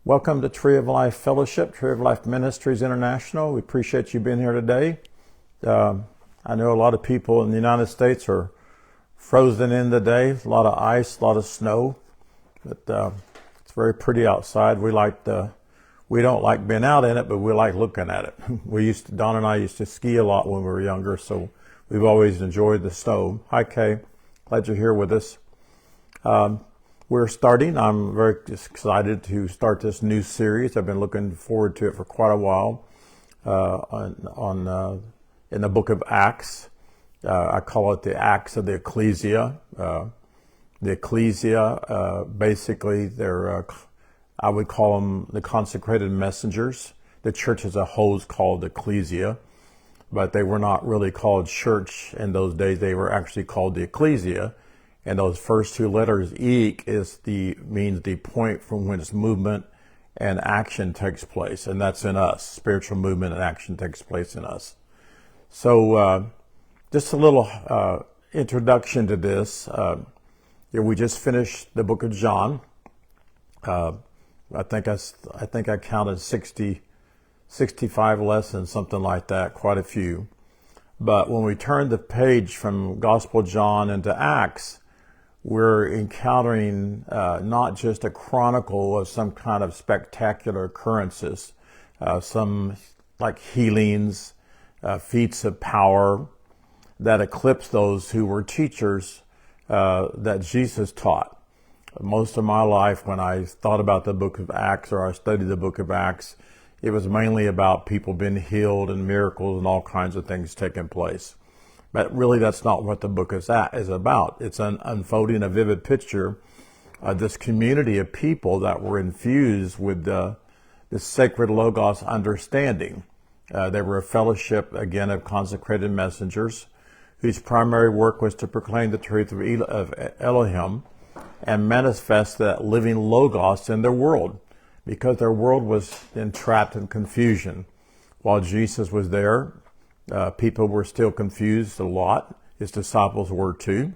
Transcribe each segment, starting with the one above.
Welcome to Tree of Life Fellowship, Tree of Life Ministries International. We appreciate you being here today. I know a lot of people in the United States are frozen in today. A lot of ice, a lot of snow, but it's very pretty outside. We don't like being out in it, but we like looking at it. Don and I used to ski a lot when we were younger, so we've always enjoyed the snow. Hi, Kay. Glad you're here with us. I'm very excited to start this new series. I've been looking forward to it for quite a while in the book of Acts. I call it the Acts of the Ekklesia. The Ekklesia, basically, I would call them the consecrated messengers. The church as a whole is called Ekklesia, but they were not really called church in those days. They were actually called the Ekklesia. And those first two letters, ek, means the point from which movement and action takes place. And that's in us. Spiritual movement and action takes place in us. So just a little introduction to this. We just finished the book of John. I think I counted 65 lessons, something like that, quite a few. But when we turn the page from Gospel John into Acts, we're encountering not just a chronicle of some kind of spectacular occurrences, some like healings, feats of power that eclipse those who were teachers that Jesus taught. Most of my life, when I thought about the book of Acts or I studied the book of Acts, it was mainly about people being healed and miracles and all kinds of things taking place. But really, that's not what the book is about. It's unfolding a vivid picture of this community of people that were infused with this sacred Logos understanding. They were a fellowship, again, of consecrated messengers whose primary work was to proclaim the truth of Elohim and manifest that living Logos in their world, because their world was entrapped in confusion. While Jesus was there, people were still confused a lot. His disciples were too.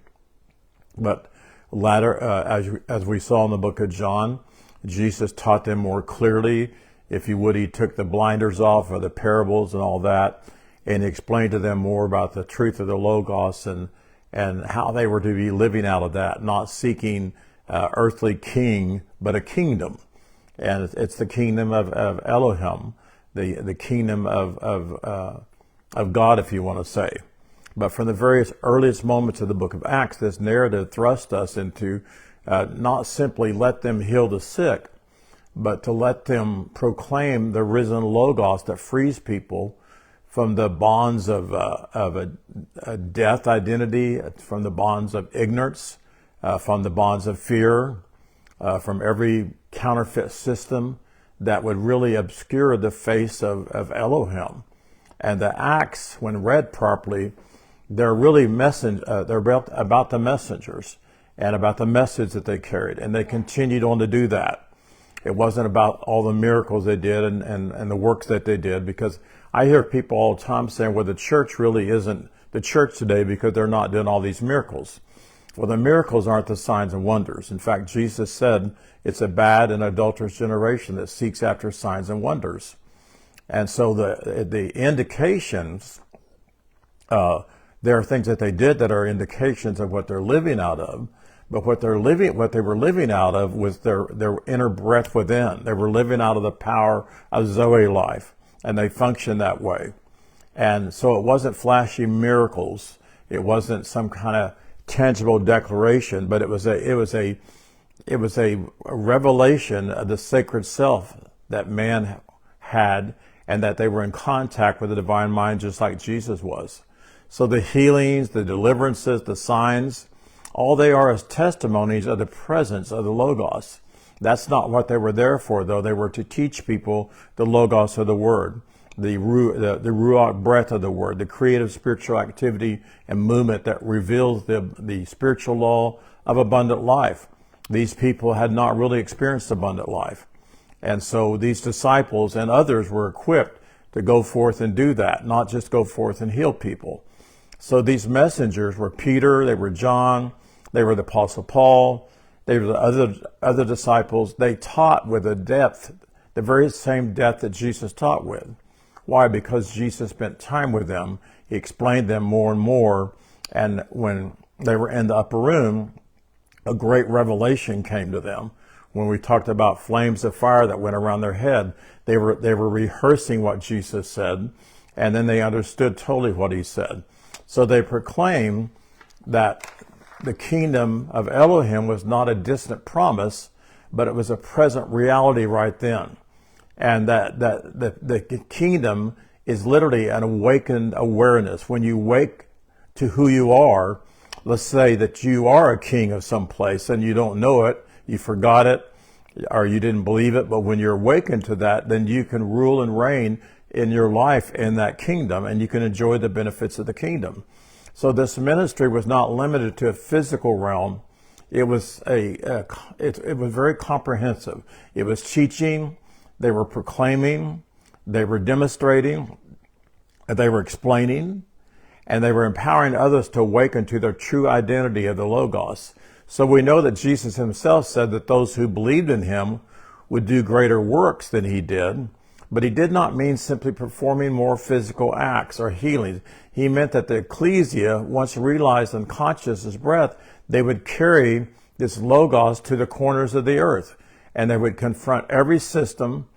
But later, as we saw in the book of John, Jesus taught them more clearly. If you would, he took the blinders off of the parables and all that, and he explained to them more about the truth of the Logos and how they were to be living out of that, not seeking earthly king, but a kingdom. And it's the kingdom of Elohim, the kingdom of God, if you want to say. But from the various earliest moments of the book of Acts, this narrative thrust us into not simply let them heal the sick, but to let them proclaim the risen Logos that frees people from the bonds of a death identity, from the bonds of ignorance, from the bonds of fear, from every counterfeit system that would really obscure the face of Elohim. And the Acts, when read properly, they're really they're about the messengers and about the message that they carried. And they continued on to do that. It wasn't about all the miracles they did and the works that they did, because I hear people all the time saying, well, the church really isn't the church today because they're not doing all these miracles. Well, the miracles aren't the signs and wonders. In fact, Jesus said it's a bad and adulterous generation that seeks after signs and wonders. And so the indications, there are things that they did that are indications of what they're living out of. But what they were living out of was their inner breath within. They were living out of the power of Zoe life, and they functioned that way. And so it wasn't flashy miracles. It wasn't some kind of tangible declaration, but it was a revelation of the sacred self that man had, and that they were in contact with the divine mind just like Jesus was. So the healings, the deliverances, the signs, all they are is testimonies of the presence of the Logos. That's not what they were there for, though. They were to teach people the Logos of the Word, the Ruwac Breath of the Word, the creative spiritual activity and movement that reveals the spiritual law of abundant life. These people had not really experienced abundant life. And so these disciples and others were equipped to go forth and do that, not just go forth and heal people. So these messengers were Peter, they were John, they were the Apostle Paul, They were the other disciples. They taught with a depth, the very same depth that Jesus taught with. Why? Because Jesus spent time with them. He explained them more and more. And when they were in the upper room, a great revelation came to them. When we talked about flames of fire that went around their head, they were rehearsing what Jesus said, and then they understood totally what he said. So they proclaimed that the kingdom of Elohim was not a distant promise, but it was a present reality right then. And that the kingdom is literally an awakened awareness. When you wake to who you are, let's say that you are a king of some place and you don't know it, you forgot it, or you didn't believe it, but when you're awakened to that, then you can rule and reign in your life in that kingdom, and you can enjoy the benefits of the kingdom. So this ministry was not limited to a physical realm. It was it was very comprehensive. It was teaching, they were proclaiming, they were demonstrating, they were explaining, and they were empowering others to awaken to their true identity of the Logos. So we know that Jesus himself said that those who believed in him would do greater works than he did, but he did not mean simply performing more physical acts or healings. He meant that the Ekklesia, once realized in consciousness breath, they would carry this Logos to the corners of the earth, and they would confront every system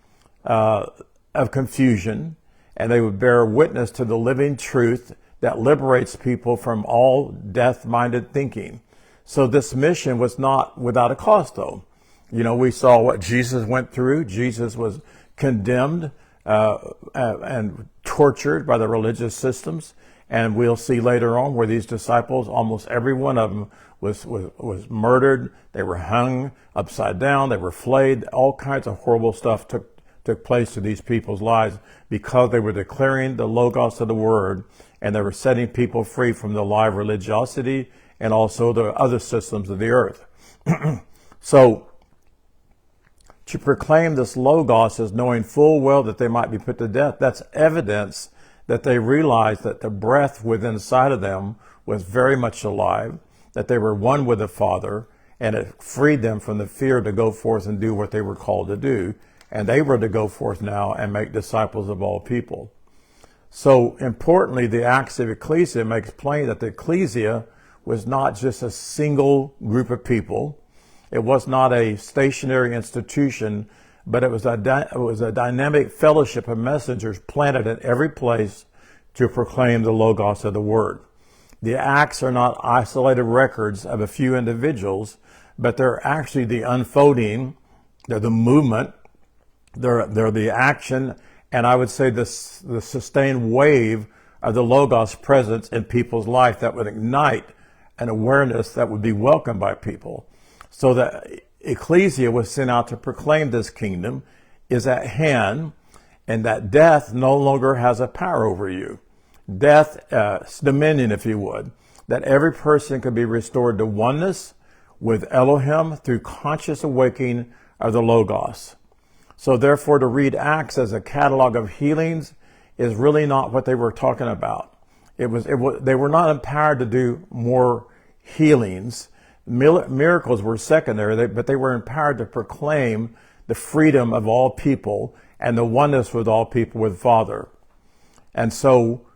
of confusion, and they would bear witness to the living truth that liberates people from all death-minded thinking. So this mission was not without a cost, though. You know, we saw what Jesus went through. Jesus was condemned and tortured by the religious systems. And we'll see later on where these disciples, almost every one of them was murdered. They were hung upside down. They were flayed. All kinds of horrible stuff took place to these people's lives because they were declaring the Logos of the Word, and they were setting people free from the lie of religiosity and also the other systems of the earth. So to proclaim this Logos as knowing full well that they might be put to death, that's evidence that they realized that the breath within inside of them was very much alive, that they were one with the Father, and it freed them from the fear to go forth and do what they were called to do. And they were to go forth now and make disciples of all people. So importantly, the Acts of Ekklesia makes plain that the Ekklesia was not just a single group of people. It was not a stationary institution, but it was a dynamic fellowship of messengers planted in every place to proclaim the Logos of the Word. The Acts are not isolated records of a few individuals, but they're actually the unfolding, they're the movement, they're the action, and I would say the sustained wave of the Logos presence in people's life that would ignite an awareness that would be welcomed by people. So the Ekklesia was sent out to proclaim this kingdom is at hand, and that death no longer has a power over you. Death, dominion, if you would, that every person could be restored to oneness with Elohim through conscious awakening of the Logos. So therefore, to read Acts as a catalog of healings is really not what they were talking about. They were not empowered to do more healings. Miracles were secondary, but they were empowered to proclaim the freedom of all people and the oneness with all people with Father. And so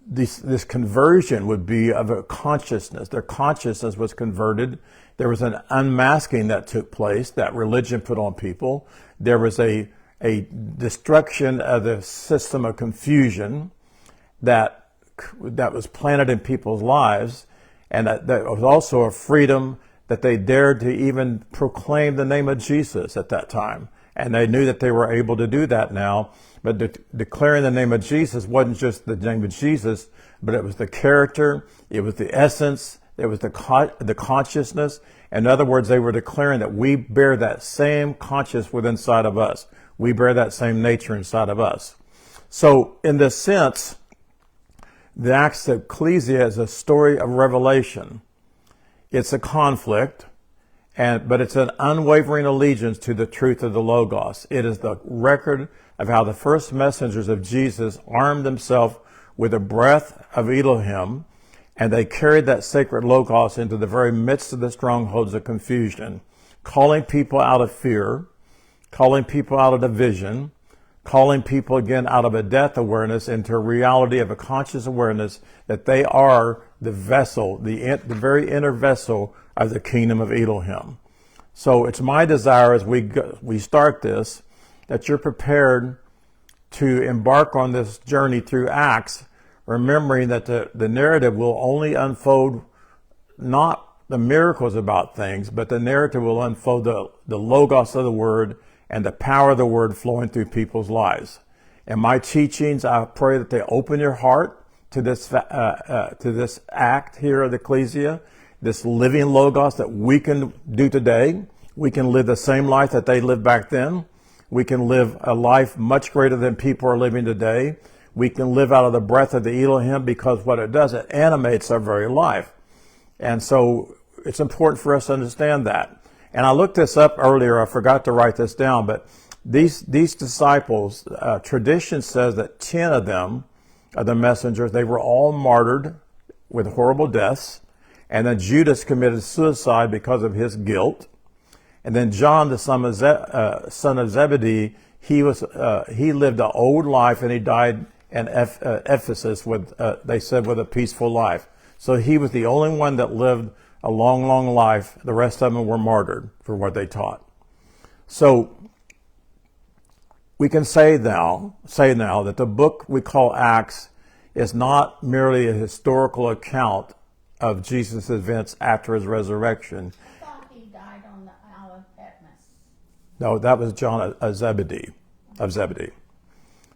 this conversion would be of a consciousness. Their consciousness was converted. There was an unmasking that took place that religion put on people. There was a destruction of the system of confusion that was planted in people's lives, and that was also a freedom that they dared to even proclaim the name of Jesus at that time. And they knew that they were able to do that now. But declaring the name of Jesus wasn't just the name of Jesus, but it was the character, it was the essence, it was the consciousness. In other words, they were declaring that we bear that same conscious within inside of us. We bear that same nature inside of us. So in this sense, the Acts of Ekklesia is a story of revelation. It's a conflict, but it's an unwavering allegiance to the truth of the Logos. It is the record of how the first messengers of Jesus armed themselves with the breath of Elohim And they carried that sacred logos into the very midst of the strongholds of confusion, calling people out of fear, calling people out of division, calling people again out of a death awareness into a reality of a conscious awareness that they are the vessel, the very inner vessel of the kingdom of Elohim. So it's my desire as we start this, that you're prepared to embark on this journey through Acts, remembering that the narrative will only unfold not the miracles about things, but the narrative will unfold the logos of the word and the power of the word flowing through people's lives. In my teachings, I pray that they open your heart to this act here of the Ekklesia, this living logos that we can do today. We can live the same life that they lived back then. We can live a life much greater than people are living today. We can live out of the breath of the Elohim, because what it does, it animates our very life. And so it's important for us to understand that. And I looked this up earlier. I forgot to write this down, but these disciples, tradition says that 10 of them, the messengers, they were all martyred with horrible deaths. And then Judas committed suicide because of his guilt. And then John, the son of Zebedee, he lived an old life, and he died in Ephesus with, they said, with a peaceful life. So he was the only one that lived a long, long life. The rest of them were martyred for what they taught. So we can say now that the book we call Acts is not merely a historical account of Jesus' events after his resurrection. I thought he died on the Isle of Patmos. No, that was John of Zebedee.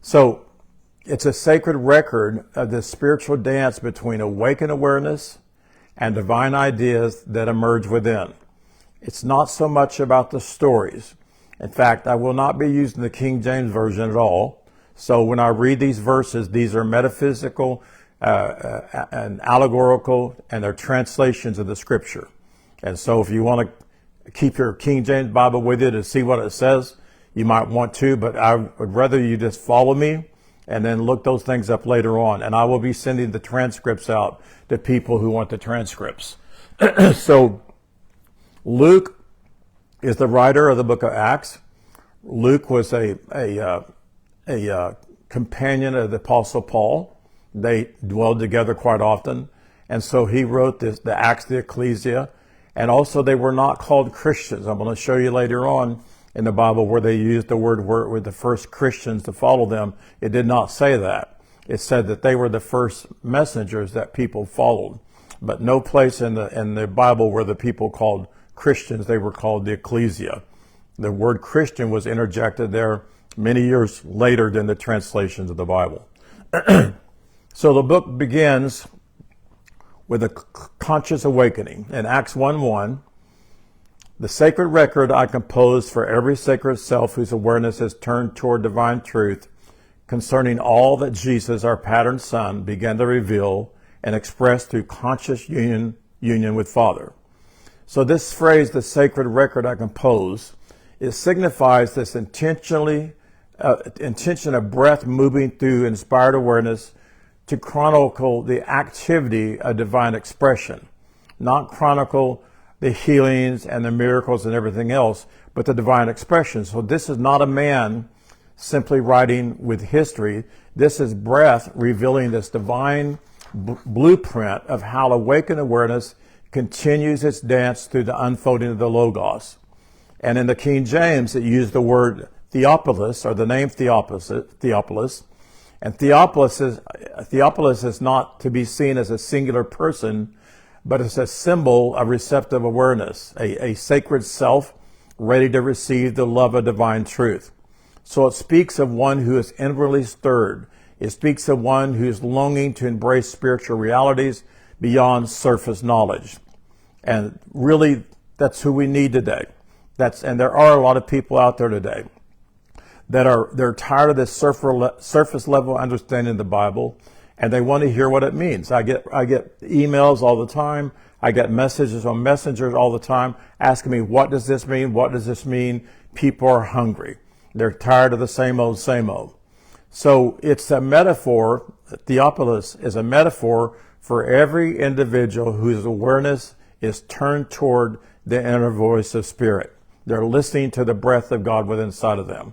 So it's a sacred record of the spiritual dance between awakened awareness and divine ideas that emerge within. It's not so much about the stories. In fact, I will not be using the King James Version at all. So when I read these verses, these are metaphysical and allegorical, and they're translations of the scripture. And so if you want to keep your King James Bible with you to see what it says, you might want to, but I would rather you just follow me and then look those things up later on. And I will be sending the transcripts out to people who want the transcripts. So Luke is the writer of the book of Acts. Luke was a companion of the Apostle Paul. They dwelled together quite often. And so he wrote the Acts of the Ekklesia. And also they were not called Christians. I'm going to show you later on in the Bible where they used the word were the first Christians to follow them. It did not say that. It said that they were the first messengers that people followed. But no place in the Bible were the people called Christians. They were called the Ekklesia. The word Christian was interjected there many years later than the translations of the Bible. So the book begins with a conscious awakening. In Acts 1:1, the sacred record I composed for every sacred self whose awareness is turned toward divine truth concerning all that Jesus, our patterned Son, began to reveal and express through conscious union with Father. So this phrase, the sacred record I compose, it signifies this intention of breath moving through inspired awareness to chronicle the activity of divine expression, not chronicle the healings and the miracles and everything else, but the divine expression. So this is not a man simply writing with history. This is breath revealing this divine blueprint of how awakened awareness continues its dance through the unfolding of the Logos. And in the King James, it used the word Theophilus, or the name Theophilus. And Theophilus is not to be seen as a singular person, but it's a symbol of receptive awareness, a sacred self ready to receive the love of divine truth. So it speaks of one who is inwardly stirred. It speaks of one who is longing to embrace spiritual realities beyond surface knowledge. And really, that's who we need today. And there are a lot of people out there today they're tired of this surface level understanding of the Bible, and they want to hear what it means. I get emails all the time. I get messages on messengers all the time asking me, what does this mean? What does this mean? People are hungry. They're tired of the same old, same old. So it's a metaphor. Theophilus is a metaphor for every individual whose awareness is turned toward the inner voice of spirit. They're listening to the breath of God within inside of them.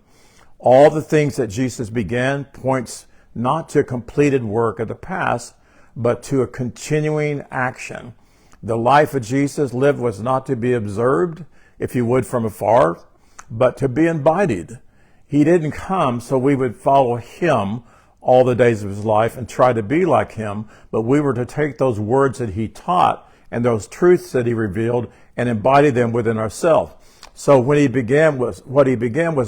All the things that Jesus began points not to a completed work of the past, but to a continuing action. The life of Jesus lived was not to be observed, if you would, from afar, but to be embodied. He didn't come so we would follow him all the days of his life and try to be like him, but we were to take those words that he taught and those truths that he revealed and embody them within ourselves. So what he began was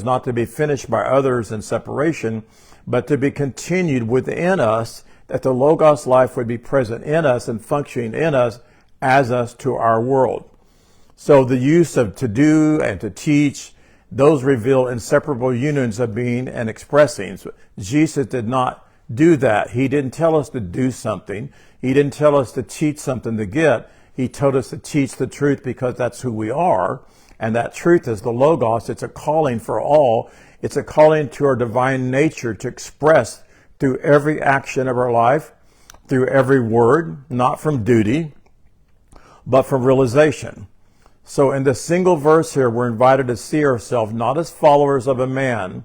not to be finished by others in separation, but to be continued within us, that the Logos life would be present in us and functioning in us as us to our world. So the use of to do and to teach, those reveal inseparable unions of being and expressing. So Jesus did not do that. He didn't tell us to do something. He didn't tell us to teach something to get. He told us to teach the truth because that's who we are. And that truth is the Logos. It's a calling for all. It's a calling to our divine nature to express through every action of our life, through every word, not from duty, but from realization. So in this single verse here, we're invited to see ourselves not as followers of a man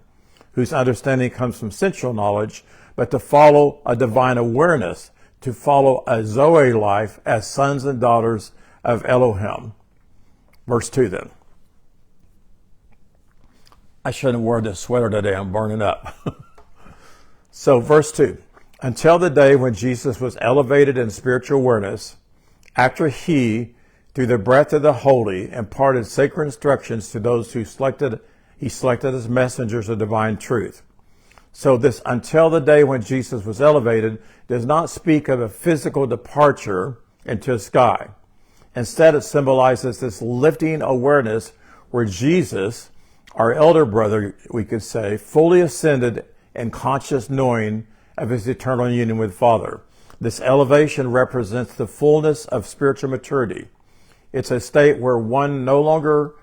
whose understanding comes from sensual knowledge, but to follow a divine awareness, to follow a Zoe life as sons and daughters of Elohim. Verse 2 then. I shouldn't have worn this sweater today. I'm burning up. So verse 2. Until the day when Jesus was elevated in spiritual awareness, after he, through the breath of the Holy, imparted sacred instructions to those who he selected as messengers of divine truth. So this until the day when Jesus was elevated does not speak of a physical departure into the sky. Instead, it symbolizes this lifting awareness where Jesus, our elder brother, we could say, fully ascended in conscious knowing of his eternal union with Father. This elevation represents the fullness of spiritual maturity. It's a state where one no longer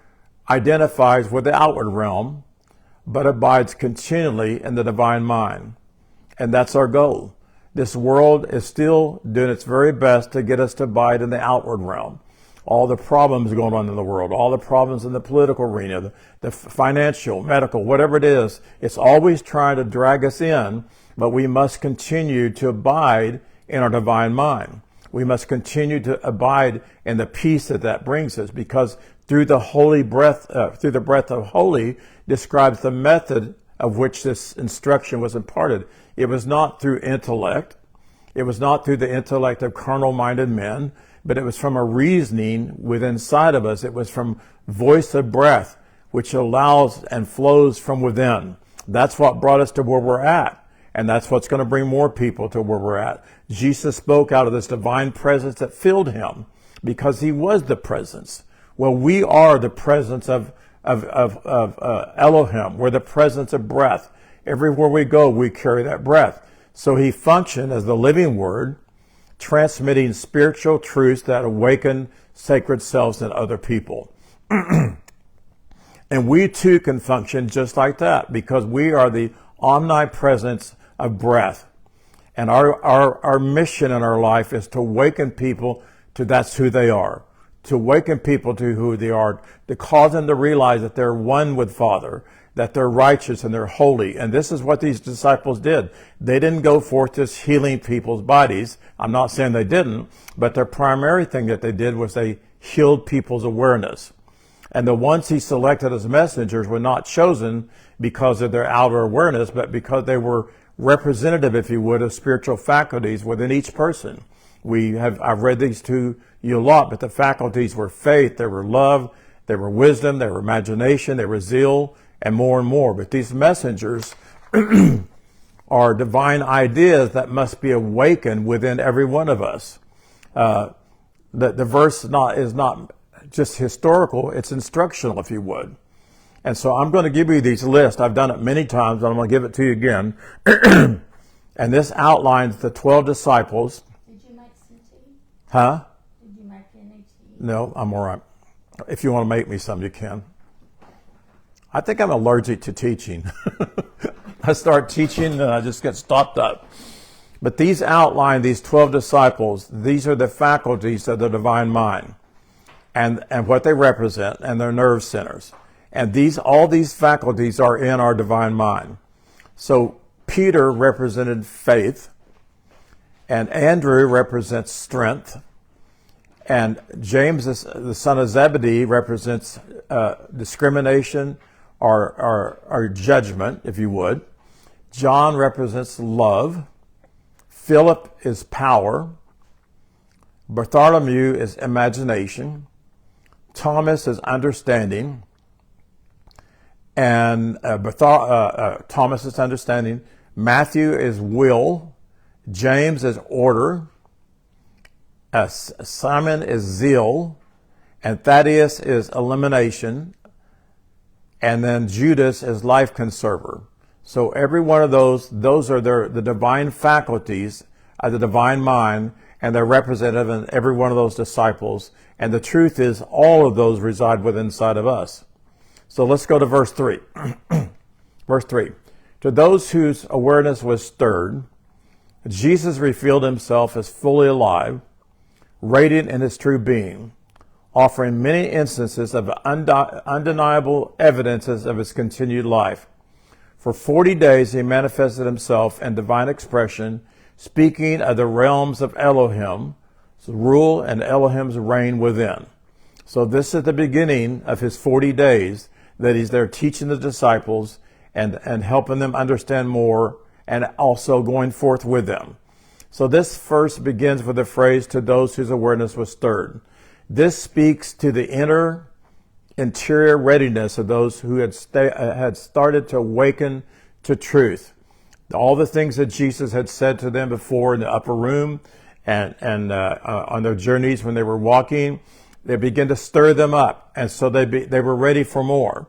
identifies with the outward realm, but abides continually in the divine mind. And that's our goal. This world is still doing its very best to get us to abide in the outward realm. All the problems going on in the world, all the problems in the political arena, the financial, medical, whatever it is, it's always trying to drag us in, but we must continue to abide in our divine mind. We must continue to abide in the peace that brings us, because through the holy breath, through the breath of holy describes the method of which this instruction was imparted. It was not through intellect. It was not through the intellect of carnal-minded men, but it was from a reasoning within inside of us. It was from voice of breath, which allows and flows from within. That's what brought us to where we're at. And that's what's going to bring more people to where we're at. Jesus spoke out of this divine presence that filled him because he was the presence. Well, we are the presence of Elohim. We're the presence of breath. Everywhere we go, we carry that breath. So he functioned as the living word, transmitting spiritual truths that awaken sacred selves in other people. And we too can function just like that because we are the omnipresence of breath. And our mission in our life is to awaken people to that's who they are, to awaken people to who they are, to cause them to realize that they're one with Father, that they're righteous and they're holy. And this is what these disciples did. They didn't go forth just healing people's bodies. I'm not saying they didn't, but their primary thing that they did was they healed people's awareness. And the ones he selected as messengers were not chosen because of their outer awareness, but because they were representative, if you would, of spiritual faculties within each person. I've read these to you a lot, but the faculties were faith, they were love, they were wisdom, they were imagination, they were zeal, and more. But these messengers are divine ideas that must be awakened within every one of us. The verse is not just historical, it's instructional, if you would. And so I'm going to give you these lists. I've done it many times, but I'm going to give it to you again. And this outlines the 12 disciples. Did you make some tea? Huh? Did you make any tea? No, I'm all right. If you want to make me some, you can. I think I'm allergic to teaching. I start teaching and I just get stopped up. But these outline these 12 disciples. These are the faculties of the divine mind and what they represent and their nerve centers. And all these faculties are in our divine mind. So Peter represented faith, and Andrew represents strength, and James, the son of Zebedee, represents discrimination or judgment, if you would. John represents love. Philip is power. Bartholomew is imagination. Thomas is understanding. And Thomas is understanding. Matthew is will. James is order. Simon is zeal. And Thaddeus is elimination. And then Judas is life conserver. So every one of those are the divine faculties of the divine mind, and they're representative in every one of those disciples. And the truth is, all of those reside within inside of us. So let's go to verse 3. Verse 3. To those whose awareness was stirred, Jesus revealed himself as fully alive, radiant in his true being, offering many instances of undeniable evidences of his continued life. For 40 days he manifested himself in divine expression, speaking of the realms of Elohim's rule and Elohim's reign within. So this is the beginning of his 40 days that he's there teaching the disciples and helping them understand more, and also going forth with them. So this verse begins with the phrase, to those whose awareness was stirred. This speaks to the interior readiness of those who had started to awaken to truth. All the things that Jesus had said to them before in the upper room and on their journeys when they were walking, they began to stir them up, and so they were ready for more.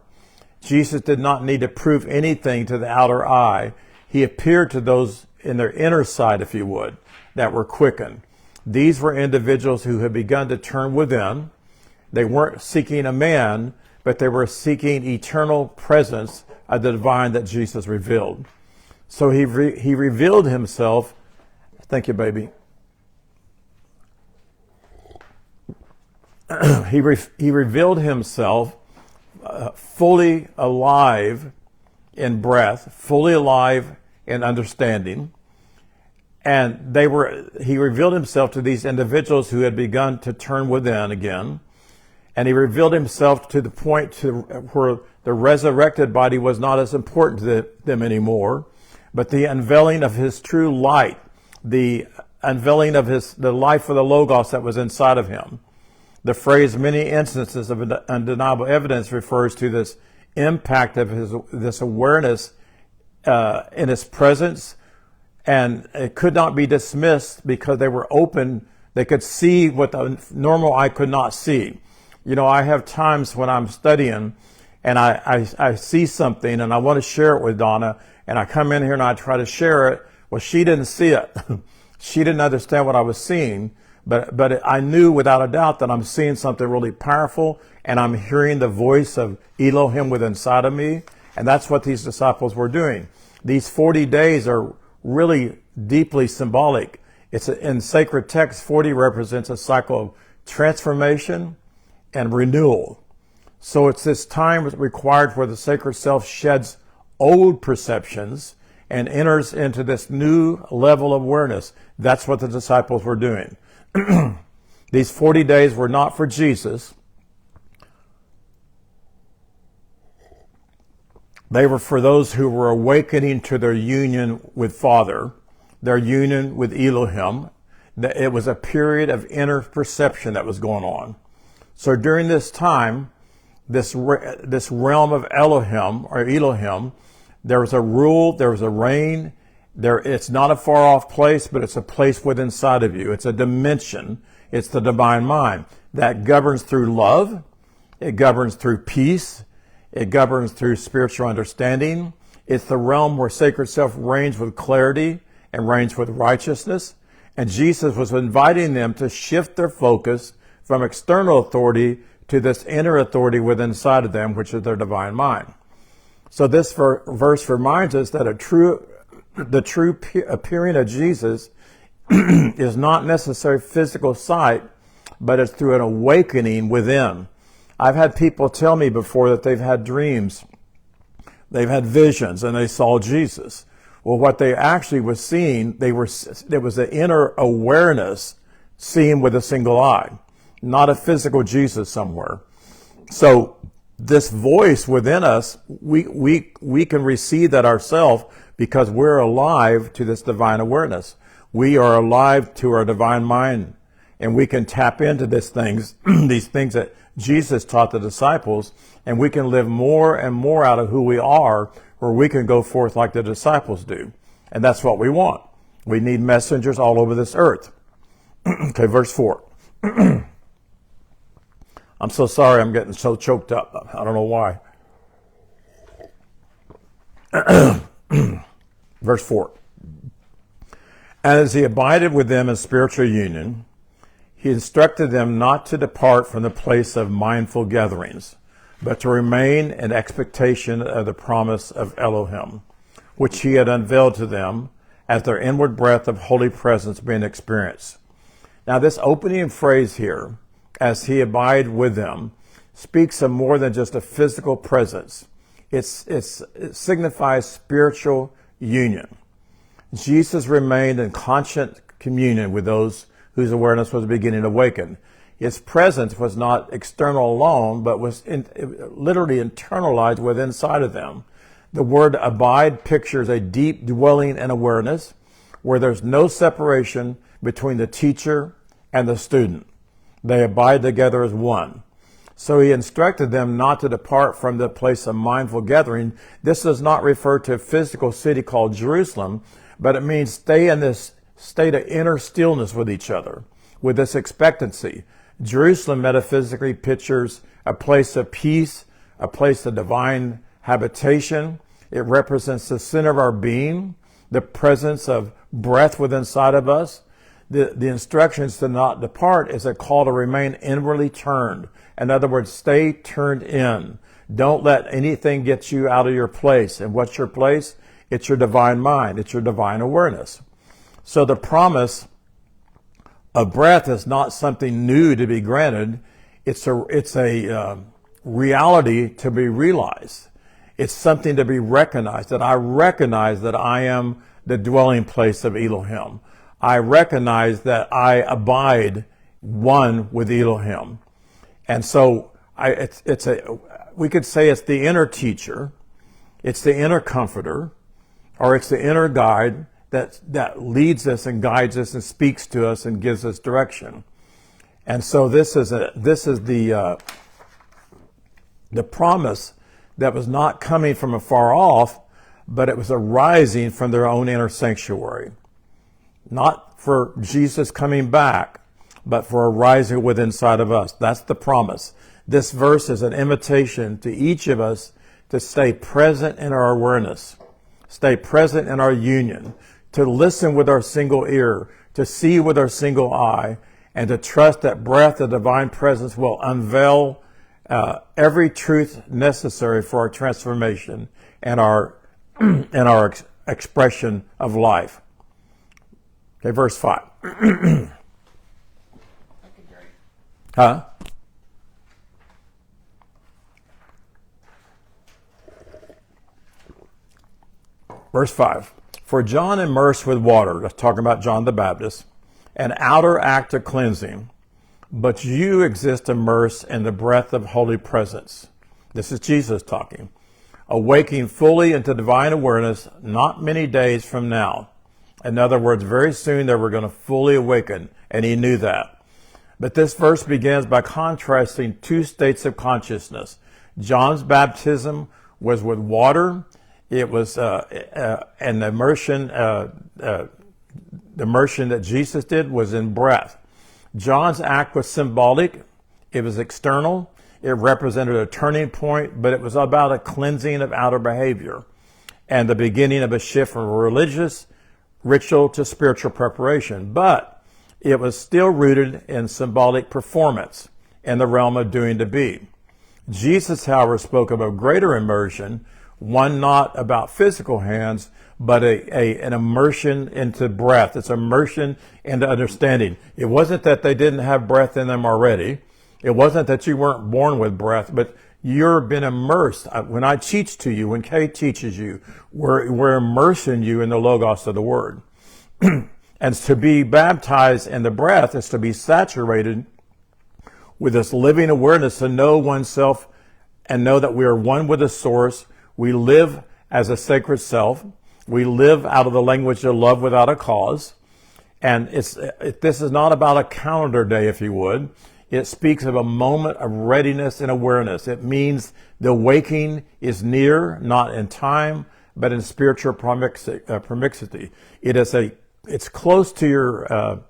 Jesus did not need to prove anything to the outer eye. He appeared to those in their inner side, if you would, that were quickened. These were individuals who had begun to turn within. They weren't seeking a man, but they were seeking eternal presence of the divine that Jesus revealed. So he revealed himself. Thank you, baby. He revealed himself fully alive in breath, fully alive in understanding. And he revealed himself to these individuals who had begun to turn within again. And he revealed himself to the point where the resurrected body was not as important to them anymore, but the unveiling of his true light, the unveiling of the life of the Logos that was inside of him. The phrase many instances of undeniable evidence refers to this impact of this awareness in his presence, and it could not be dismissed because they were open. They could see what the normal eye could not see. You know, I have times when I'm studying and I see something and I want to share it with Donna, and I come in here and I try to share it. Well, she didn't see it. She didn't understand what I was seeing, but I knew without a doubt that I'm seeing something really powerful, and I'm hearing the voice of Elohim within inside of me, and that's what these disciples were doing. These 40 days are really deeply symbolic. In sacred text, 40 represents a cycle of transformation and renewal. So it's this time required where the sacred self sheds old perceptions and enters into this new level of awareness. That's what the disciples were doing. These 40 days were not for Jesus. They were for those who were awakening to their union with Father, their union with Elohim. It was a period of inner perception that was going on. So during this time, this realm of Elohim, there was a rule, there was a reign. It's not a far off place, but it's a place within inside of you. It's a dimension. It's the divine mind that governs through love. It governs through peace. It governs through spiritual understanding. It's the realm where sacred self reigns with clarity and reigns with righteousness. And Jesus was inviting them to shift their focus from external authority to this inner authority within inside of them, which is their divine mind. So this verse reminds us that a true the true appearing of Jesus is not necessarily physical sight, but it's through an awakening within. I've had people tell me before that they've had dreams, they've had visions, and they saw Jesus. Well, what they actually were seeing, there was an inner awareness seeing with a single eye, not a physical Jesus somewhere. So this voice within us, we can receive that ourselves because we're alive to this divine awareness. We are alive to our divine mind, and we can tap into these things, these things that Jesus taught the disciples, and we can live more and more out of who we are, where we can go forth like the disciples do. And that's what we want. We need messengers all over this earth. Okay, verse 4. I'm so sorry, I'm getting so choked up. I don't know why. Verse 4. And as he abided with them in spiritual union, he instructed them not to depart from the place of mindful gatherings, but to remain in expectation of the promise of Elohim, which he had unveiled to them as their inward breath of holy presence being experienced. Now this opening phrase here, as he abided with them, speaks of more than just a physical presence. It signifies spiritual union. Jesus remained in constant communion with those whose awareness was beginning to awaken. His presence was not external alone, but was literally internalized within inside of them. The word abide pictures a deep dwelling in awareness where there's no separation between the teacher and the student. They abide together as one. So he instructed them not to depart from the place of mindful gathering. This does not refer to a physical city called Jerusalem, but it means stay in this state of inner stillness with each other, with this expectancy. Jerusalem metaphysically pictures a place of peace, a place of divine habitation. It represents the center of our being, the presence of breath within inside of us. The instructions to not depart is a call to remain inwardly turned. In other words, stay turned in. Don't let anything get you out of your place. And what's your place? It's your divine mind. It's your divine awareness. So the promise of breath is not something new to be granted. It's a reality to be realized. It's something to be recognized, that I recognize that I am the dwelling place of Elohim. I recognize that I abide one with Elohim. And so we could say it's the inner teacher, it's the inner comforter, or it's the inner guide that leads us and guides us and speaks to us and gives us direction. And so this is the promise that was not coming from afar off, but it was arising from their own inner sanctuary. Not for Jesus coming back, but for arising within inside of us. That's the promise. This verse is an invitation to each of us to stay present in our awareness, stay present in our union, to listen with our single ear, to see with our single eye, and to trust that breath of divine presence will unveil every truth necessary for our transformation and our expression of life. Okay, verse 5. Huh? Verse 5. For John immersed with water, that's talking about John the Baptist, an outer act of cleansing, but you exist immersed in the breath of holy presence. This is Jesus talking. Awaking fully into divine awareness not many days from now. In other words, very soon they were going to fully awaken, and he knew that. But this verse begins by contrasting two states of consciousness. John's baptism was with water. It was an immersion. The immersion that Jesus did was in breath. John's act was symbolic. It was external. It represented a turning point, but it was about a cleansing of outer behavior and the beginning of a shift from religious ritual to spiritual preparation. But it was still rooted in symbolic performance in the realm of doing to be. Jesus, however, spoke of a greater immersion, one not about physical hands, but an immersion into breath. It's immersion into understanding. It wasn't that they didn't have breath in them already. It wasn't that you weren't born with breath, but you've been immersed. When I teach to you, when Kay teaches you, we're immersing you in the logos of the word. And to be baptized in the breath is to be saturated with this living awareness, to know oneself and know that we are one with the source. We live as a sacred self. We live out of the language of love without a cause. And this is not about a calendar day, if you would. It speaks of a moment of readiness and awareness. It means the waking is near, not in time, but in spiritual promixity. It's close to your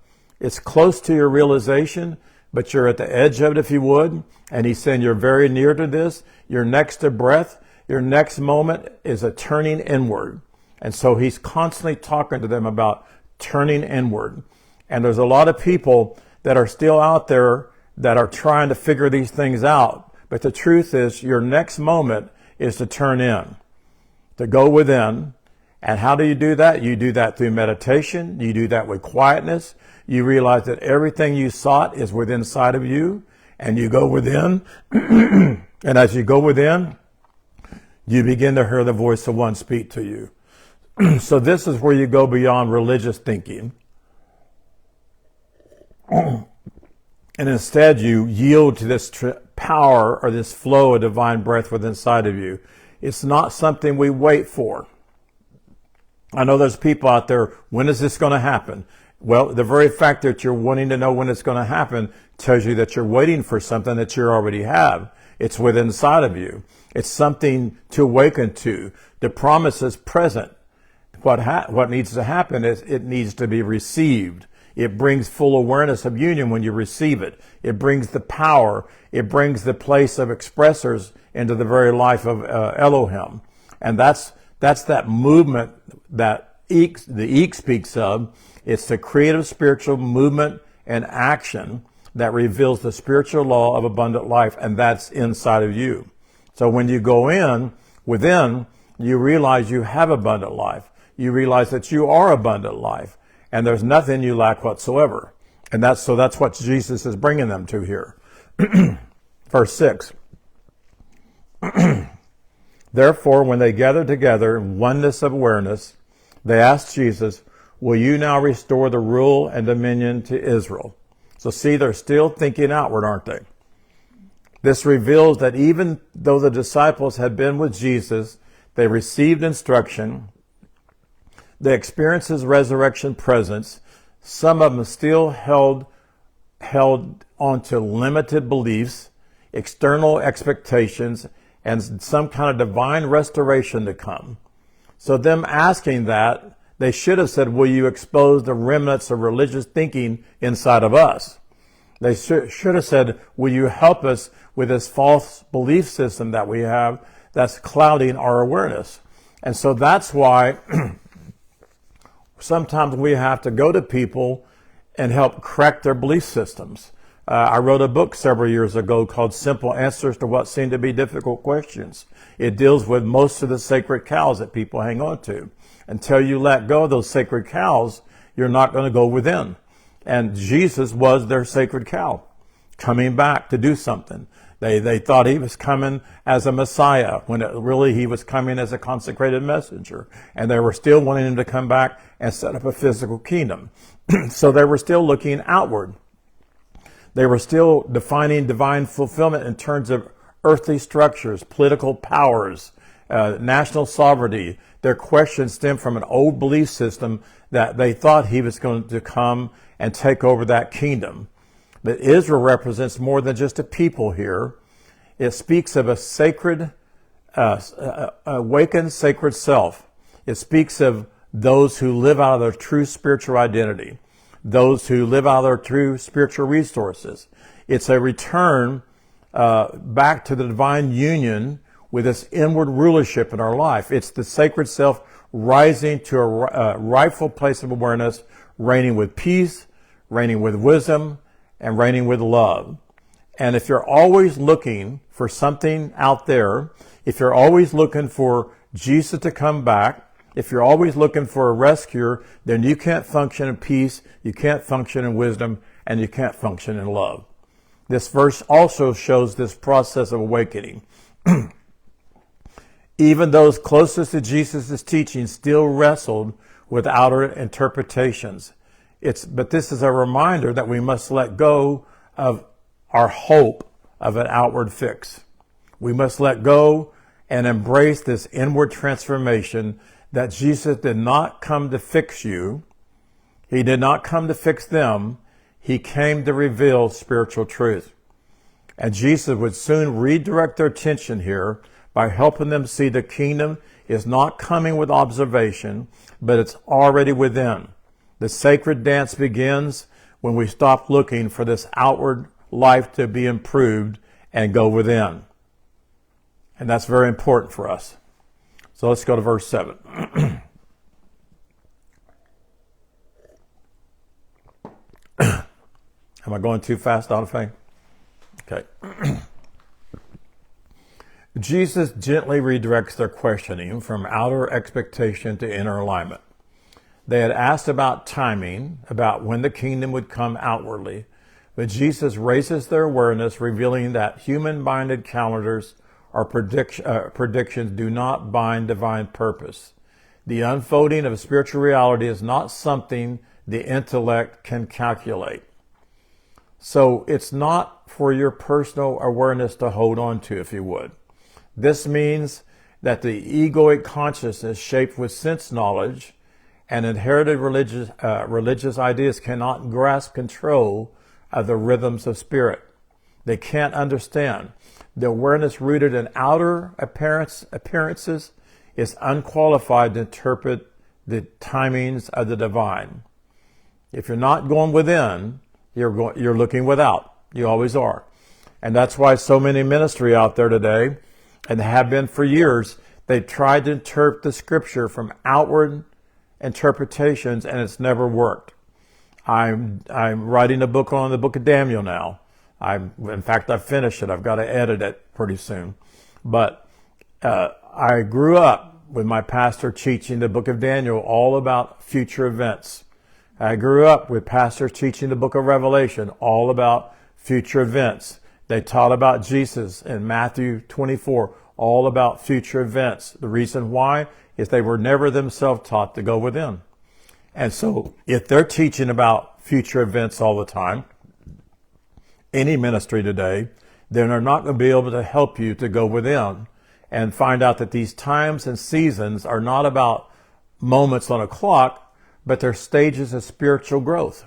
realization, but you're at the edge of it, if you would. And he's saying you're very near to this. Your next breath, your next moment is a turning inward. And so he's constantly talking to them about turning inward. And there's a lot of people that are still out there that are trying to figure these things out. But the truth is, your next moment is to turn in, to go within. And how do you do that? You do that through meditation. You do that with quietness. You realize that everything you sought is within inside of you, and you go within. And as you go within, you begin to hear the voice of one speak to you. So this is where you go beyond religious thinking. And instead you yield to this power or this flow of divine breath within inside of you. It's not something we wait for. I know there's people out there, when is this going to happen? Well, the very fact that you're wanting to know when it's going to happen tells you that you're waiting for something that you already have. It's within inside of you. It's something to awaken to. The promise is present. What needs to happen is it needs to be received. It brings full awareness of union when you receive it. It brings the power. It brings the place of expressors into the very life of Elohim. And that's that movement that the Ek speaks of. It's the creative spiritual movement and action that reveals the spiritual law of abundant life, and that's inside of you. So when you go within, you realize you have abundant life. You realize that you are abundant life, and there's nothing you lack whatsoever. And that's what Jesus is bringing them to here. Verse 6. Therefore, when they gathered together in oneness of awareness, they asked Jesus, will you now restore the rule and dominion to Israel? So see, they're still thinking outward, aren't they? This reveals that even though the disciples had been with Jesus, they received instruction, they experienced his resurrection presence, some of them still held onto limited beliefs, external expectations, and some kind of divine restoration to come. So them asking that, they should have said, will you expose the remnants of religious thinking inside of us? They should have said, will you help us with this false belief system that we have that's clouding our awareness? And so that's why sometimes we have to go to people and help crack their belief systems. I wrote a book several years ago called Simple Answers to What Seem to Be Difficult Questions. It deals with most of the sacred cows that people hang on to. Until you let go of those sacred cows, you're not going to go within. And Jesus was their sacred cow, coming back to do something. They thought he was coming as a Messiah, when really he was coming as a consecrated messenger. And they were still wanting him to come back and set up a physical kingdom. So they were still looking outward. They were still defining divine fulfillment in terms of earthly structures, political powers, national sovereignty. Their questions stem from an old belief system that they thought he was going to come and take over that kingdom. But Israel represents more than just a people here. It speaks of a sacred, awakened sacred self. It speaks of those who live out of their true spiritual identity, those who live out of their true spiritual resources. It's a return back to the divine union with this inward rulership in our life. It's the sacred self rising to a rightful place of awareness, reigning with peace, reigning with wisdom, and reigning with love. And if you're always looking for something out there, if you're always looking for Jesus to come back, If you're always looking for a rescuer, then you can't function in peace, you can't function in wisdom, and you can't function in love. This verse also shows this process of awakening. Even those closest to Jesus' teaching still wrestled with outer interpretations. But this is a reminder that we must let go of our hope of an outward fix. We must let go and embrace this inward transformation that Jesus did not come to fix you. He did not come to fix them. He came to reveal spiritual truth. And Jesus would soon redirect their attention here by helping them see the kingdom is not coming with observation, but it's already within. The sacred dance begins when we stop looking for this outward life to be improved and go within. And that's very important for us. So let's go to verse 7. Am I going too fast, Donna Faye? Okay. Jesus gently redirects their questioning from outer expectation to inner alignment. They had asked about timing, about when the kingdom would come outwardly, but Jesus raises their awareness, revealing that human-minded calendars or predictions do not bind divine purpose. The unfolding of spiritual reality is not something the intellect can calculate. So it's not for your personal awareness to hold on to, if you would. This means that the egoic consciousness shaped with sense knowledge and inherited religious ideas cannot grasp control of the rhythms of spirit. They can't understand. The awareness rooted in outer appearances is unqualified to interpret the timings of the divine. If you're not going within, you're looking without. You always are. And that's why so many ministry out there today, and have been for years, they tried to interpret the scripture from outward interpretations, and it's never worked. I'm writing a book on the book of Daniel now. In fact, I finished it. I've got to edit it pretty soon. But I grew up with my pastor teaching the book of Daniel all about future events. I grew up with pastors teaching the book of Revelation all about future events. They taught about Jesus in Matthew 24, all about future events. The reason why is they were never themselves taught to go within. And so if they're teaching about future events all the time, any ministry today, then they're not going to be able to help you to go within and find out that these times and seasons are not about moments on a clock, but they're stages of spiritual growth.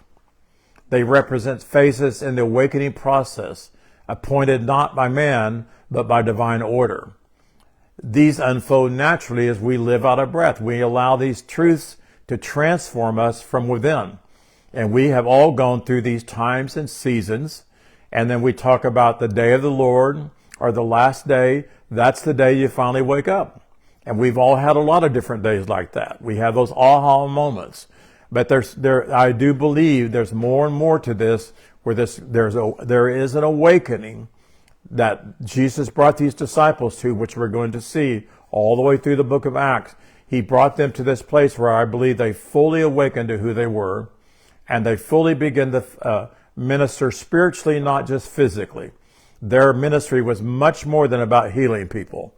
They represent phases in the awakening process, appointed not by man, but by divine order. These unfold naturally as we live out of breath. We allow these truths to transform us from within. And we have all gone through these times and seasons. And then we talk about the day of the Lord or the last day. That's the day you finally wake up. And we've all had a lot of different days like that. We have those aha moments. But I do believe there's more and more to this, where there is an awakening that Jesus brought these disciples to, which we're going to see all the way through the book of Acts. He brought them to this place where I believe they fully awakened to who they were, and they fully began to minister spiritually, not just physically. Their ministry was much more than about healing people.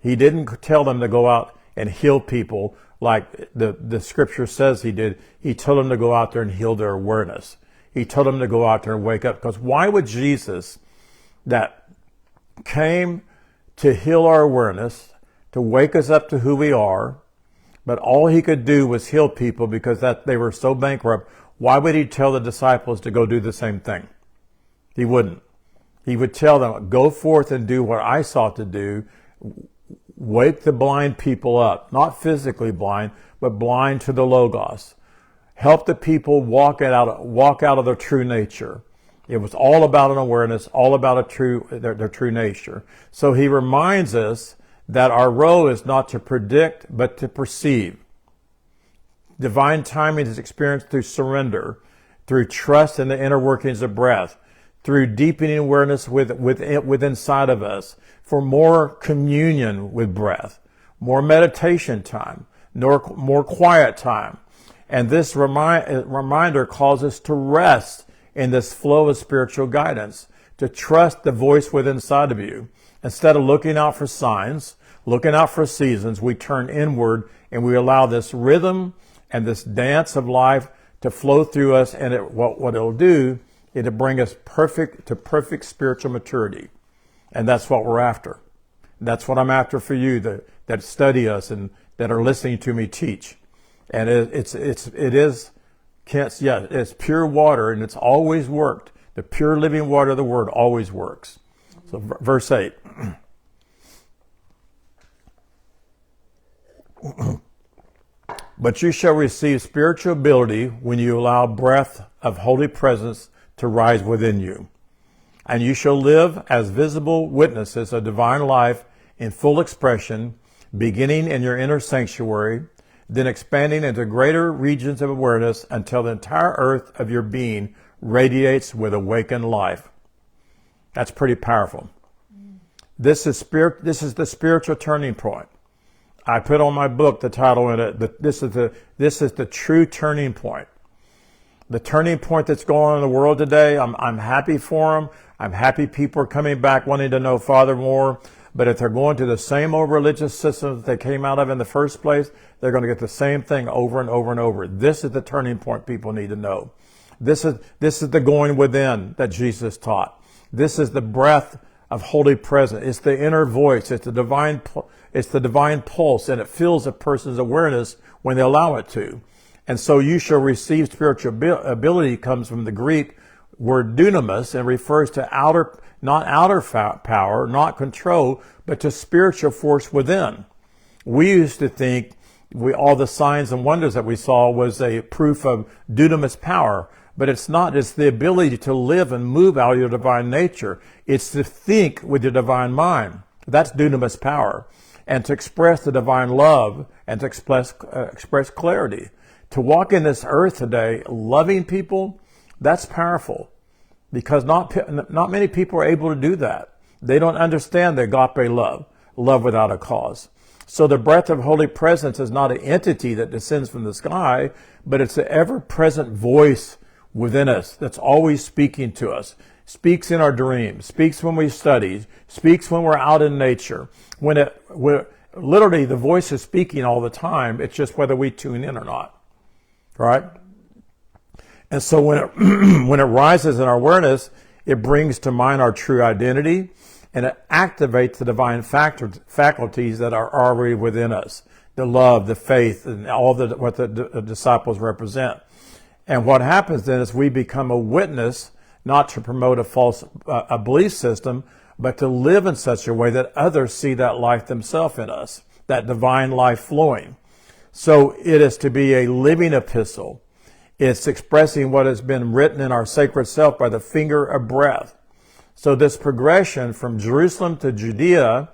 He didn't tell them to go out and heal people like the scripture says he did. He told them to go out there and heal their awareness. He told them to go out there and wake up. Because why would Jesus, that came to heal our awareness, to wake us up to who we are, but all he could do was heal people because they were so bankrupt, why would he tell the disciples to go do the same thing? He wouldn't. He would tell them, go forth and do what I sought to do. Wake the blind people up, not physically blind, but blind to the Logos. Help the people walk out of their true nature. It was all about an awareness, all about their true nature. So he reminds us that our role is not to predict, but to perceive. Divine timing is experienced through surrender, through trust in the inner workings of breath, through deepening awareness with inside of us, for more communion with breath, more meditation time, nor more quiet time. And this reminder calls us to rest in this flow of spiritual guidance, to trust the voice within inside of you. Instead of looking out for signs, looking out for seasons, we turn inward and we allow this rhythm and this dance of life to flow through us. And what it'll do, it'll bring us to perfect spiritual maturity. And that's what we're after. That's what I'm after for you that study us and that are listening to me teach. And it's pure water, and it's always worked. The pure living water of the Word always works. So verse 8. But you shall receive spiritual ability when you allow breath of holy presence to rise within you. And you shall live as visible witnesses of divine life in full expression, beginning in your inner sanctuary, then expanding into greater regions of awareness until the entire earth of your being radiates with awakened life. That's pretty powerful. This is the spiritual turning point. I put on my book the title in it. This is the true turning point. The turning point that's going on in the world today. I'm happy for them. I'm happy people are coming back wanting to know Father more. But if they're going to the same old religious system that they came out of in the first place, they're going to get the same thing over and over and over. This is the turning point people need to know. This is the going within that Jesus taught. This is the breath of holy presence. It's the inner voice. It's the divine pulse, and it fills a person's awareness when they allow it to. And so you shall receive spiritual ability comes from the Greek word dunamis and refers to not outer power, not control, but to spiritual force within. We used to think all the signs and wonders that we saw was a proof of dunamis power, but it's not. It's the ability to live and move out of your divine nature. It's to think with your divine mind. That's dunamis power. And to express the divine love and to express clarity. To walk in this earth today loving people, that's powerful. Because not many people are able to do that. They don't understand the agape love without a cause. So the breath of holy presence is not an entity that descends from the sky, but it's the ever-present voice within us that's always speaking to us. Speaks in our dreams, speaks when we study, speaks when we're out in nature. Literally the voice is speaking all the time. It's just whether we tune in or not. Right? And so when it rises in our awareness, it brings to mind our true identity, and it activates the divine faculties that are already within us. The love, the faith, and all what the disciples represent. And what happens then is we become a witness, not to promote a belief system, but to live in such a way that others see that life themselves in us, that divine life flowing. So it is to be a living epistle. It's expressing what has been written in our sacred self by the finger of breath. So this progression from Jerusalem to Judea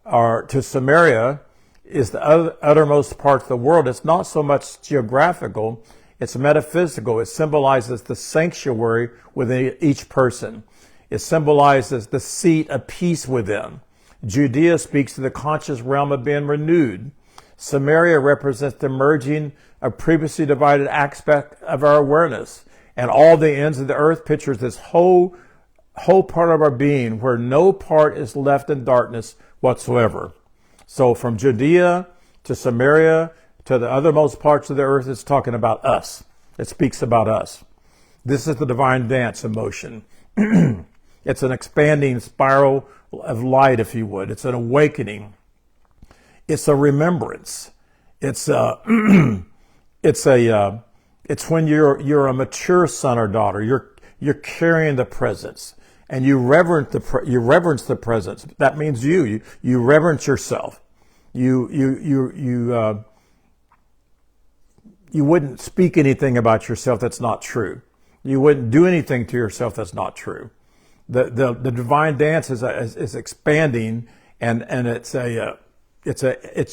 or to Samaria is the uttermost part of the world. It's not so much geographical, it's metaphysical. It symbolizes the sanctuary within each person. It symbolizes the seat of peace within. Judea speaks to the conscious realm of being renewed. Samaria represents the merging of previously divided aspect of our awareness. And all the ends of the earth pictures this whole part of our being where no part is left in darkness whatsoever. So from Judea to Samaria to the othermost parts of the earth, it's talking about us. It speaks about us. This is the divine dance of motion. It's an expanding spiral of light, if you would. It's an awakening. It's a remembrance. It's when you're a mature son or daughter. You're carrying the presence, and you reverence the presence. That means you reverence yourself. You wouldn't speak anything about yourself that's not true. You wouldn't do anything to yourself that's not true. The divine dance is expanding, and it's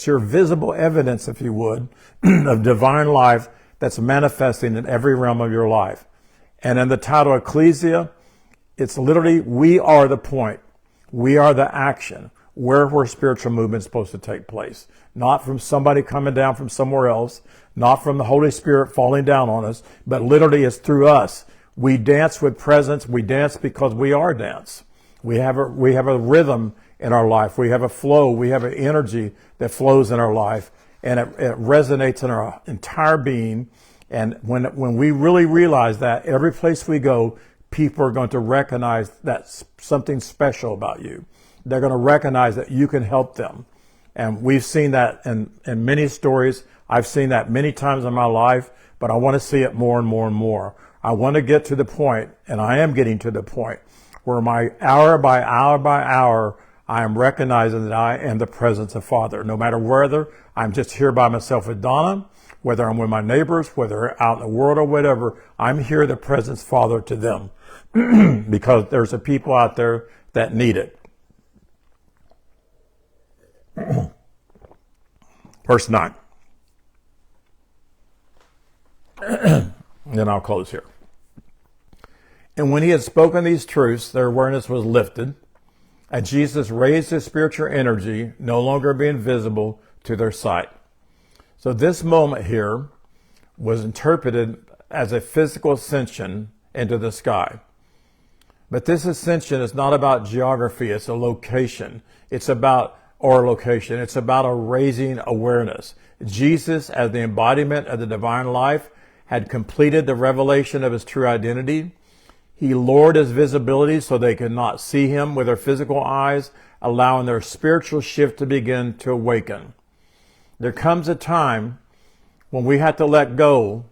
your visible evidence, if you would, of divine life that's manifesting in every realm of your life. And in the title Ekklesia, it's literally, we are the point. We are the action. where spiritual movement is supposed to take place. Not from somebody coming down from somewhere else, not from the Holy Spirit falling down on us, but literally it's through us. We dance with presence. We dance because we are dance. We have a rhythm in our life. We have a flow. We have an energy that flows in our life, and it resonates in our entire being. And when we really realize that, every place we go, people are going to recognize that's something special about you. They're going to recognize that you can help them. And we've seen that in many stories. I've seen that many times in my life, but I want to see it more and more and more. I want to get to the point, and I am getting to the point, where my hour by hour by hour, I am recognizing that I am the presence of Father. No matter whether I'm just here by myself with Donna, whether I'm with my neighbors, whether out in the world or whatever, I'm here the presence Father to them because there's a people out there that need it. Verse 9. Then I'll close here. And when he had spoken these truths, their awareness was lifted, and Jesus raised his spiritual energy, no longer being visible to their sight. So this moment here was interpreted as a physical ascension into the sky. But this ascension is not about geography, it's a location. It's about It's about a raising awareness. Jesus, as the embodiment of the divine life, had completed the revelation of his true identity. He lowered his visibility so they could not see him with their physical eyes, allowing their spiritual shift to begin to awaken. There comes a time when we have to let go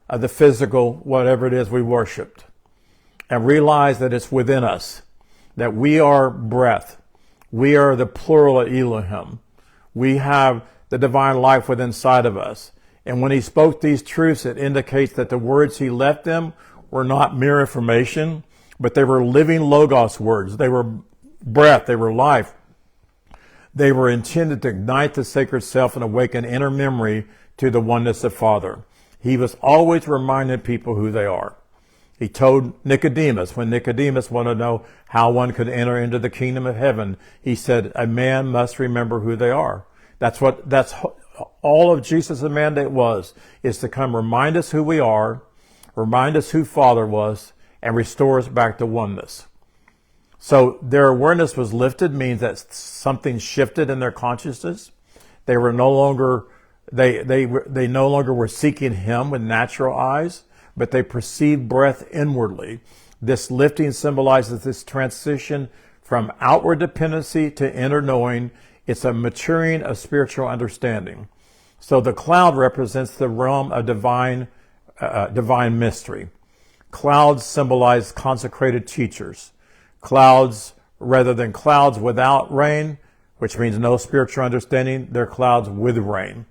of the physical, whatever it is we worshiped, and realize that it's within us, that we are breath. We are the plural of Elohim. We have the divine life within inside of us. And when he spoke these truths, it indicates that the words he left them were not mere information, but they were living Logos words. They were breath. They were life. They were intended to ignite the sacred self and awaken inner memory to the oneness of Father. He was always reminding people who they are. He told Nicodemus, when Nicodemus wanted to know how one could enter into the kingdom of heaven, he said, a man must remember who they are. That's all of Jesus' mandate was, is to come remind us who we are, remind us who Father was, and restore us back to oneness. So their awareness was lifted, means that something shifted in their consciousness. They were no longer, they no longer were seeking him with natural eyes, but they perceived breath inwardly. This lifting symbolizes this transition from outward dependency to inner knowing. It's a maturing of spiritual understanding. So the cloud represents the realm of divine mystery. Clouds symbolize consecrated teachers. Clouds, rather than clouds without rain, which means no spiritual understanding, they're clouds with rain.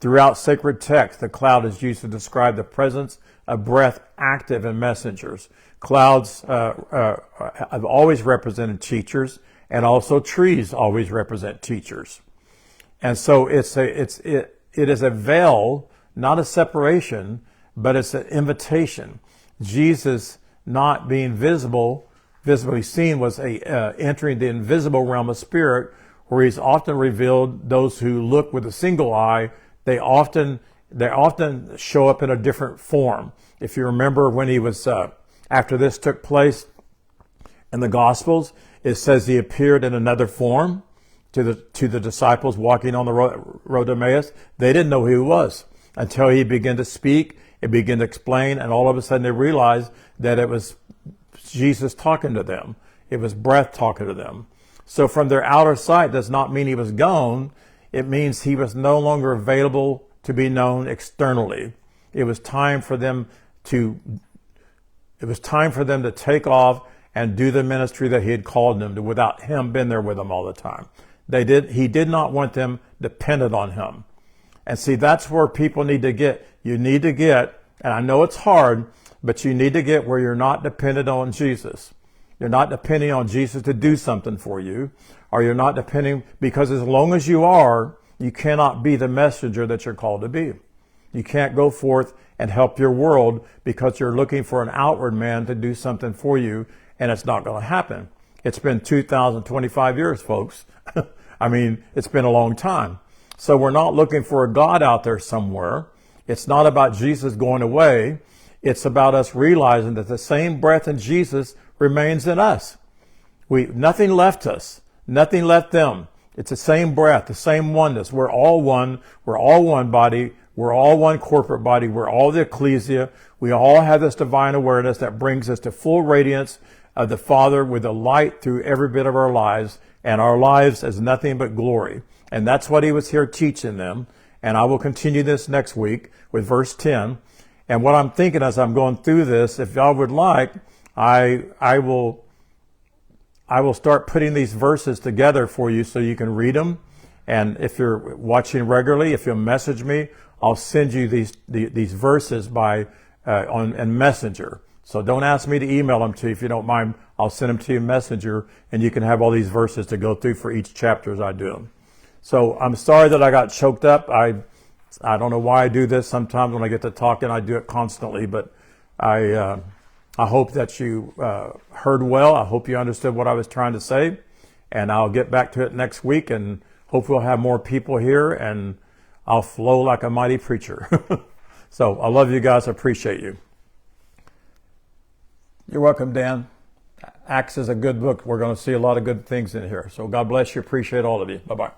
Throughout sacred text, the cloud is used to describe the presence of breath active in messengers. Clouds have always represented teachers, and also trees always represent teachers. And so it is a veil, not a separation, but it's an invitation. Jesus not being visibly seen, was entering the invisible realm of spirit, where he's often revealed those who look with a single eye. They often show up in a different form. If you remember when he was, after this took place in the Gospels, it says he appeared in another form to the disciples walking on the road to Emmaus. They didn't know who he was until he began to speak and began to explain, and all of a sudden they realized that it was Jesus talking to them. It was breath talking to them. So from their outer sight does not mean he was gone. It means he was no longer available to be known externally. It was time for them to take off and do the ministry that he had called them to, without him being there with them all the time. He did not want them dependent on him. And see, that's where people need to get. You need to get, and I know it's hard, but you need to get where you're not dependent on Jesus. You're not depending on Jesus to do something for you, or you're not depending, because as long as you are, you cannot be the messenger that you're called to be. You can't go forth and help your world because you're looking for an outward man to do something for you, and it's not going to happen. It's been 2,025 years, folks. I mean, it's been a long time. So we're not looking for a God out there somewhere. It's not about Jesus going away. It's about us realizing that the same breath in Jesus remains in us. Nothing left us. Nothing left them. It's the same breath, the same oneness. We're all one. We're all one body. We're all one corporate body. We're all the Ekklesia. We all have this divine awareness that brings us to full radiance of the Father with the light through every bit of our lives, and our lives as nothing but glory. And that's what he was here teaching them. And I will continue this next week with verse 10. And what I'm thinking as I'm going through this, if y'all would like, I will start putting these verses together for you so you can read them. And if you're watching regularly, if you'll message me, I'll send you these verses on Messenger. So don't ask me to email them to you if you don't mind. I'll send them to you in Messenger, and you can have all these verses to go through for each chapter as I do them. So I'm sorry that I got choked up. I don't know why I do this. Sometimes when I get to talking, I do it constantly. But I hope that you heard well. I hope you understood what I was trying to say. And I'll get back to it next week, and hopefully we'll have more people here, and I'll flow like a mighty preacher. So I love you guys. I appreciate you. You're welcome, Dan. Acts is a good book. We're going to see a lot of good things in here. So God bless you. Appreciate all of you. Bye-bye.